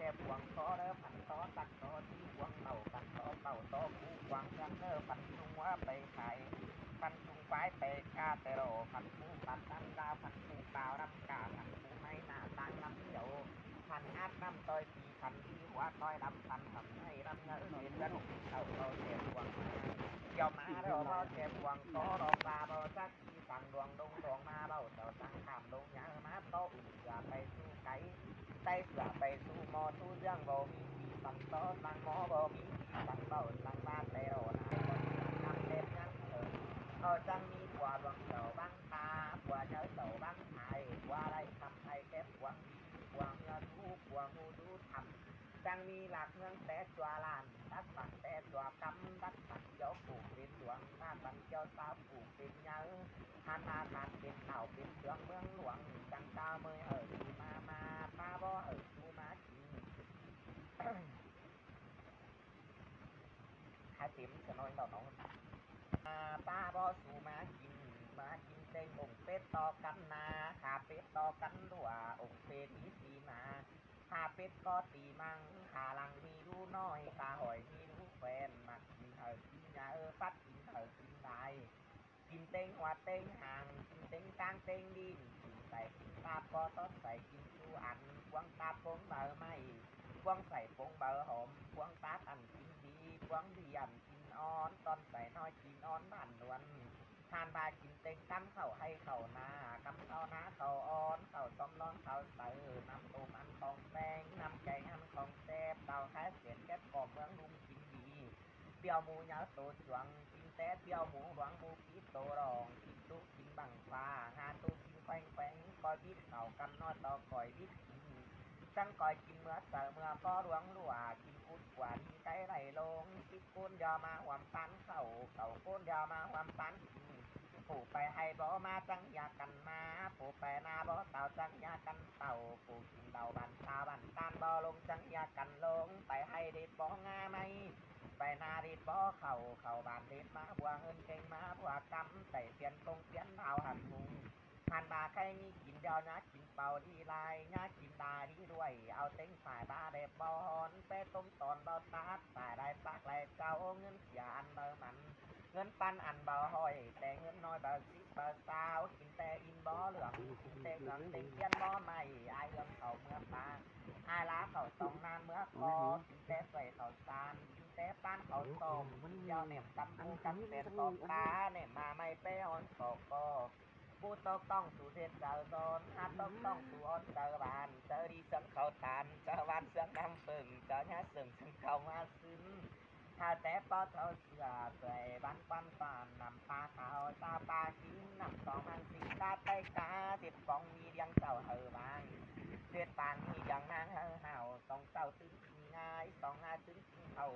แค่พวงคอเด้อผันต่อตักต่อที่พวงเต่ากันต่อเต่าต่อผู้กวางเงินเด้อผันจุงว่าไปขายผันจุงควายไปกาเตโรผันผู้ปัดน้ำดาวผันผู้เปล่าน้ำกาผันผู้ในหน้าตั้งน้ำเดียวผันอาดน้ำต้อยปีผันที่หัวต้อยดำผันทำให้ดำเงือเสียกันเต่าเราแค่พวงมาเกี่ยวมาเด้อบ่แค่พวงต่อดอกตาบ่จักทีสั่งดวงดงดวงมาเบ้าเจ้าสั่งขามดงยามาโตอุ่นเสือไปสู้ไก่ไต่เสือไปสู้หมอสู้เรื่องบ่มีที่สั่งต่อสั่งหมอบ่มีที่สั่งเบ้าสั่งบ้านแต่โรนาบ่สั่งนำเล็บยังจังมีผัวดวงเจ้าบังตาผัวเจ้าเจ้าบังไทยผัวอะไรทำไทยแค่ผัวดีผัวเงือทูผัวงูดูทำจังมีหลักเมืองแต่ตัวลานดักปันแต่ตัวกำดักปันเจ้าผูกเป็นดวงหน้าปันเจ้าสาวผูกเป็นเงาหันอาการเป็นเต่าเป็นเครื่องเมืองหลวงจังเจ้าเมื่อสูมาป้าบ่สูมากินให้เต็มจะน้อยเราน้องป้าบ่สูมากินเต็งองเป็ดต่อกันนาขาเป็ดต่อกันรัวองเป็ดมีสีมาขาเป็ดก็ตีมังขาลังมีดูน้อยขาหอยมีดูแฟนมักกินกินยาฟัดกินกินได้กินเต็งหัวเต็งห่างกินเต็งกลางเต็งดินกินใส่กินตาปอต้นใส่กินชูอันกวางตาพงเบอร์ไม่กวางใส่พงเบอร์หอมกวางตาอันกินดีกวางดีอันกินอ่อนตอนใส่น้อยกินอ่อนบ้านนวลทานบากินเต็งตั้มเข่าให้เข่าหน้ากำเข่าหน้าเข่าอ่อนเข่าซ้อมร้อนเข่าใส่น้ำตูมันของแป้งน้ำใจอันของแซ่บเต่าแค่เสียนแค่กอมเมืองลุงกินดีเปียวหมูยาวโตจวงกินแต่เปียวหมูหวังหมูปีโตรองกินตู้กินบังฟ้าหาตู้กินแขวงคอยบิดเข่ากันนอต่อคอยบิดกินจังคอยกินเมื่อเสเมื่อป้อหลวงหลัวกินกุดกว่าดีไก่ไหลลงกินกุนยอมาหวมปันเข่ากุนยอมาหวมปันกินผู้ไปให้บ่มาจังยากันมาผู้ไปนาบ่เต่าจังยากันเต่าผู้กินเต่าบันตาบันตานบ่ลงจังยากันลงไปให้เด็ดบ่งาไม่ไปนาเด็ดบ่เข่าบานเด็ดมาบัวเงินเก่งมาบัวกำใส่เปลี่ยนกงเปลี่ยนดาวหันหุงหันบาใครมีกินเดียวนะกินเป่าดีลายนะกินดาดีด้วยเอาเต็งสายบาเด็บบอลไปต้มตอนเบาตาสายได้ปากไหลเจ้าเงินเสียอันเบอร์มันเงินปันอันเบาห้อยแต่เงินน้อยเบาสิเบาสาวกินแต่อินบ่เหลืองกินแต่เหลืองเต็งเทียนบ่ใหม่ไอเรื่องเขาเมื่อปาไอล้าเขาสองนานเมื่อคอกินแต่ใส่เขาซานกินแต่ป้านเขาต้มกินเดียวเนี่ยกันมูกันเป็นตอกตาเนี่ยมาไม่เป้ออนสอกก็ผู้ตกต้องสู่เทศเจ้าโซนหาตกต้องสู่ออนเจอบานเจอดีสังเขาตานเจอวันเสียงน้ำฝึ่งเจอเนี้ยสึ่งสังเขามาซึ้งถ้าแต่ปอเท่าเสือใส่บ้านปันปานนำปลาขาวตาปลากินนำสองอันสีตาไตกาติดฟองมีเดียงเจ้าเฮอบางเทียดปานมีเดียงนางเฮอเห่าสองเจ้าตึงกินง่ายสองอาตึงกินเขา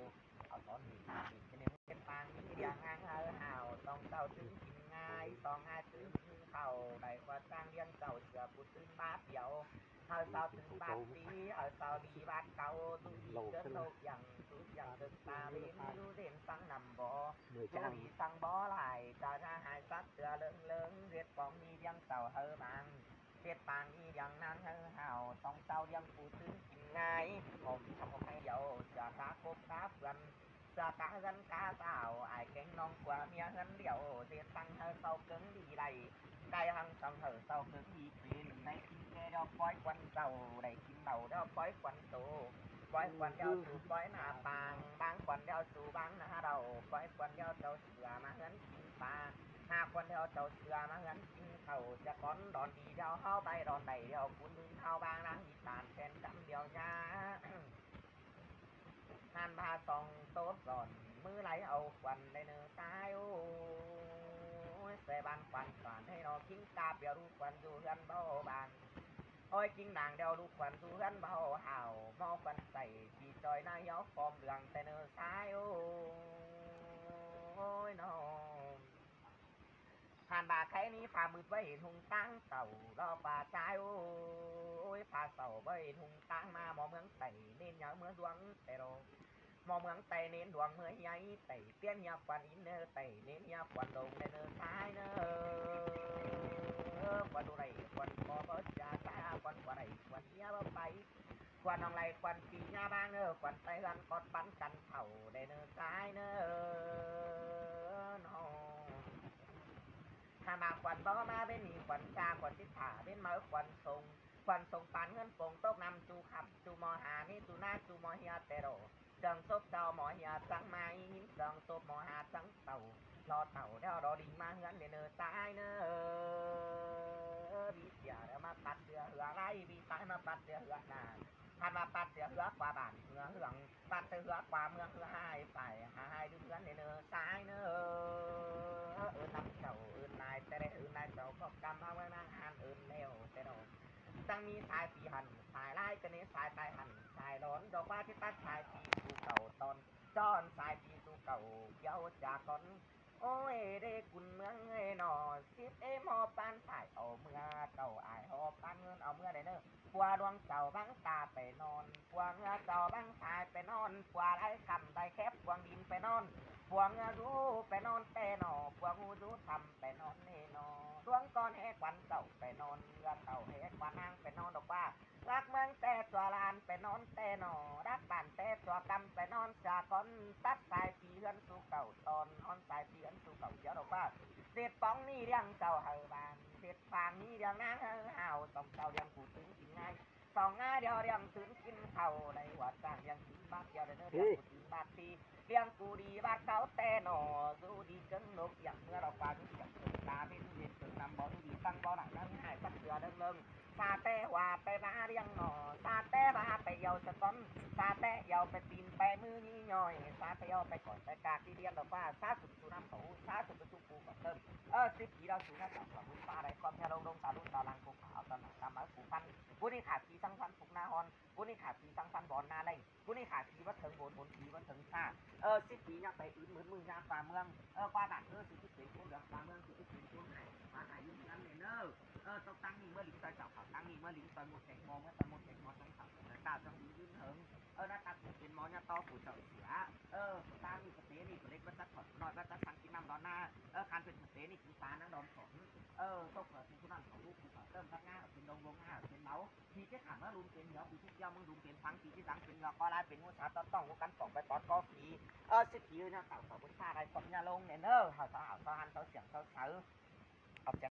เอาตอนดีดีแค่นี้เทียดปานมีเดียงนางเฮอเห่าสองเจ้าตึงกินง่ายสองอาตึงกินเขาได้กว่าจ้างเลี้ยงเจ้าเสือผู้ตึงบาทเดียวเฮาsaoถึงบาทดีเฮาsaoดีบาทเก่าดูดีเกินโลกอย่างทุกอย่างตึกตาเรียนดูเด่นสังนำบ่ดูดีสังบ่หลายจะจะหายซัดเสือเลิงเลิงเรียดปองมีเลี้ยงเต่าเฮอบางเรียดปางมีอย่างนั้นเฮอเห่าต้องเต่าเลี้ยงผู้ตึงกินง่ายผมทำให้เดียวจะกากบกาเพื่อนจะกาเงินกาสาวไอ้เก่งน้องกว่าเมียเงินเดียวเรียดตังเฮอเศร้าเกิงดีไรcái hăng xong thử sau cứ đi quên này chim nghe đeo quái quanh đầu đầy chim đầu đeo quái quanh tổ quái quanh đeo chủ quái nà bàng bang quanh đeo chủ bang nà đầu quái quanh đeo trâu sửa mà ngấn chim pà hà quanh đeo trâu sửa mà ngấn chim khẩuจะก้อนดอนดีเดียวเข้าไปดอนไหนเดียวคุณมึงเข้าบางนั่งอีสานแทนจำเดียวนะทานบาสองโต๊ดก่อนมือไหลเอาควันได้เนื้อตายโอ้เสบันควันฝันให้เรากิ้งกาเปียรูควันอยู่กันเบาบางโอ้ยกิ้งด่างเดียวรูควันอยู่กันเบาห่าวมอควันใส่จีจอยนายกฟอมเดืองแต่เนื้อตายโอ้ยน้องผ่านบาใครนี้ผ่ามืดไว้เห็นหงตั้งเต่ารอป่าชายโอ้ยผ่าเต่าไว้เห็นหงตั้งมาหมอเมืองไต่เน้นยาเมืองดวงแต่โรมอเมืองไต่เน้นดวงเมื่อใหญ่ไต่เตี้ยนยาควันอินเนอร์ไต่เน้นยาควันดงในเนอร์ตายเนอควันดูไรควันคอบ่จ่าตาควันกว่าไรควันเนี้ยบ่ไปควันน้องไร ควันปีหน้าบ้างเนอควันไตกันกอดปันกันเข่าได้เนอซ้ายเนอนอถ้ามาควันบ่มาเป็นมีควันชาควันทิศาเป็นมาควันทรงควันทรงปานเงินปงตกนำจูขับจูมอหานี่จูหน้าจูมอเฮียเตโรจังซบเจ้าหมอเฮียจังไม้หินจังซบหมอหาจังเต่ารอเต่าเดี๋ยวรอดิ่งมาเฮือนเนอซ้ายเนอบีเสียแล้วมาปัดเสือเหือไรบีตายมาปัดเสือเหือหนาพันมาปัดเสือเหือกว่าบ้านเหือเหืองปัดเสือเหือกว่าเมืองเหือหายไปหายดูเหือนเนอซ้ายเนอนำเจ้านายแต่ได้นายเจ้าก็กำมาเมื่อนางหันเร็วแต่ดอกจังมีสายปีหันสายไล่กันนี้สายตายหันสายร้อนดอกว่าที่ตัดสายปีสู่เก่าตอนจอนสายปีสู่เก่าเย้าจากก่อนโอ้ยเด็กคุณเมืองเงยหนอสิบหอปานสายเอาเมื่อเก่าอายหอบปานเงินเอาเมื่อได้เนอปัวดวงเจ้าบังตาไปนอนปัวเงือเจ้าบังสายไปนอนปัวไรคำได้แคบปวงดินไปนอนปวงเงือรู้ไปนอนแต่นอปวงหูรู้ทำไปนอนเนนอดวงก้อนแหกวันเก่าไปนอนเงือเก่าแหกวันนางไปนอนดอกว่ารักเมืองแต่ตัวลานไปนอนแต่นอรักบ้านแต่ตัวกำไปนอนจากอนตัดสายปีเฮือนสู่เก่าตอนนอนสายปีเฮือนสู่เก่าเจ้าดอกว่าเศษป้องนี่เรื่องเจ้าเฮาบานเศษฟางนี่เรื่องนางเฮาเฮาต้องเจ้าเรื่องผู้ถึงกินง่ายสองง่ายเดียวเรื่องถึงกินเข่าในหัวจ้างเรื่องถึงบาดเดียวเรื่องผู้ถึงบาดทีเรื่องกูดีบาดเขาแต่หนอสู้ดีเกินนกอย่างเมื่อเราฟังเสียงถึงตาเป็นเห็นถึงนำบ่อดีตั้งบ่อหนักนั่งหายสักเสือเดิงเดิงซาแต่ว่าไปมาเรียงหนอซาแต่ว่าไปเยาสะก้อนซาแต่เยาไปตีนไปมือนี่ย่อยซาแต่เยาไปก่อนไปกากที่เรียนดอกว่าซาสุดสุน้ำเขาซาสุดไปสู้กูก่อนเริ่มสิบปีเราสูงนะจับกับมุ้งปลาไรความแค่ลงตาลุ่นตาลังกูขาวตอนหนักตามมากูฟันกูนี่ขาดทีสังฟันผูกนาฮอนกูนี่ขาดทีสังฟันบอลนาเล่งกูนี่ขาดทีวัดเถิงโบนหนทีวัดเถิงซาสิบปีเนี่ยไปอื่นเหมือนมือยาป่าเมืองกว่าบาทสิบปีเป็นเหลืองป่าเมืองสิบปีเป็นช่วงไหนป่าไหนยุ่งนั้นเลยเนอะต้องตั้งนี่เมื่อลิงตอยเจ้าเขาตั้งนี่เมื่อลิงตอยหมดแตงโมเมื่อตอยหมดแตงโมต้องเขาแต่ตาต้องยืนยืนเถิงหน้าตาเป็นหมอเนี่ยต่อผู้เจ้าเสียตานี่สเตนี่ตัวเล็กว่าจะถอดน้อยว่าจะสั่งกินน้ำร้อนหน้าการเป็นสเตนี่คือตานั่งนอนสนต้องเปิดเป็นผู้นั่งของลูกผู้เริ่มทักง่าเป็นดงลงง่าเป็นเมาทีที่ถามว่าลุมเป็นเหรอปีที่เจ้ามึงลุมเป็นฟังปีที่สังเป็นเหรอก็ไล่เป็นงูสาต้องกันป่องไปตอดก็ฝีสิบปีเนี่ยเต่าบุญชาอะไรสมยาลงเนี่ยเนอเขาสาวสาวหันเขาเสียงเขาเสือ